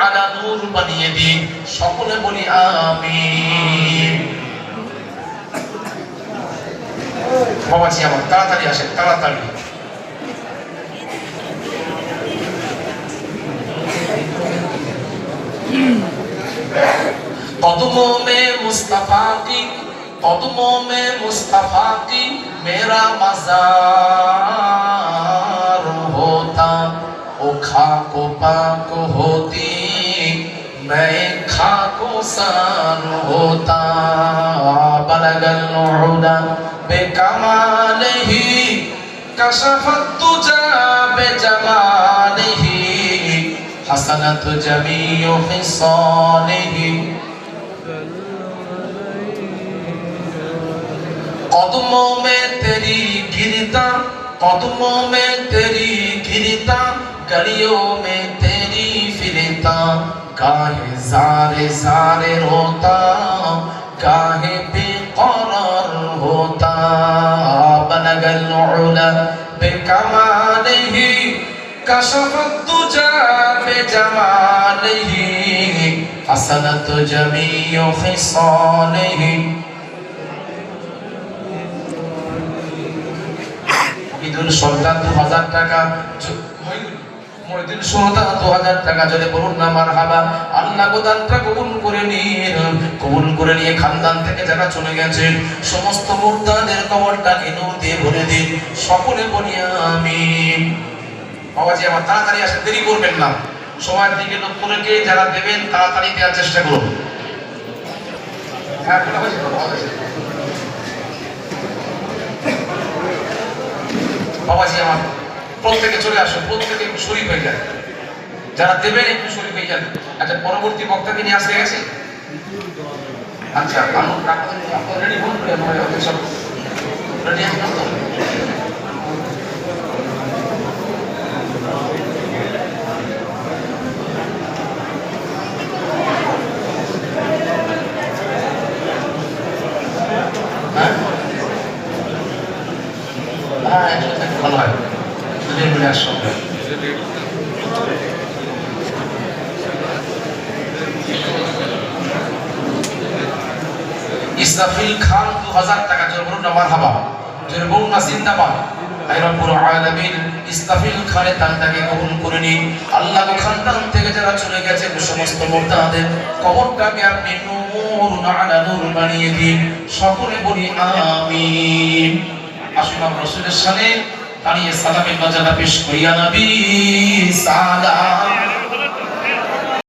আলা নূর বানিয়ে দিন। সকলে বলি আমিন। বাবাজি আমার তাড়াতাড়ি আসেন, তাড়াতাড়ি। कदमों में मुस्तफा की, कदमों में मुस्तफा की मेरा मज़ार होता। ओ खाको पाक होती मैं खाको सार होता। बलगल उला बेकमालिही कशफत तुजा बेजमालिही हसनत जमीउ खिसालिही। कदमों में तेरी गिरता, कदमों में तेरी गिरता, गलियों में तेरी फिरता। काहे ज़ारे ज़ारे रोता, काहे बेक़रार होता। बलगल उला बेकमालिही कशफत तुजा बेजमालिही हसनत जमीउ खिसालिही। ঈদুল সন্তান 2000 টাকা, মহিদুল সন্তান 2000 টাকা, যদি বলুন না মারহাবা। আল্লাহ গোদানটা কবুল করে নিন, কবুল করে নিয়ে খানদান থেকে যারা চলে গেছেন সমস্ত মুর্দাদের কবরটাকে নূর দিয়ে ভরে দিন। সকলে বলি আমিন। বাবাজি আমার তাড়াতাড়ি আসেন, দেরি করবেন না। সময়ের দিকে লক্ষ্য রেখে যারা দেবেন তাড়াতাড়ি দেওয়ার চেষ্টা করুন। হ্যাঁ বাবাজি আমার প্রত্যেকে চলে আসুন, প্রত্যেকে একটু শরীর হয়ে যায়, যারা দেবেন একটু শরীর হয়ে যান। আচ্ছা পরবর্তী বক্তাকে নিয়ে আসতে গেছে। আচ্ছা রেডি বলুন, সব রেডি আসবেন তো? ভালো হয় দুজন মিলে আসবে। ইসরাফিল খান 2000 টাকা, জোরে বলুন না মারহাবা, জোরে বলুন না জিন্দাবাদ। আয় রব্বুল আলামিন ইসরাফিল খানের দানটাকে কবুল করে নিন। আল্লাহ খানদান থেকে যারা চলে গেছে সমস্ত মুর্দাদের কবরটাকে আপনি নূর আলা নূর বানিয়ে দিন। সকলে বলি আমিন। আসুন আমরা রাসূলের শানে দাঁড়িয়ে সালামের বাজানা পেশ করিয়া নবী সালাম।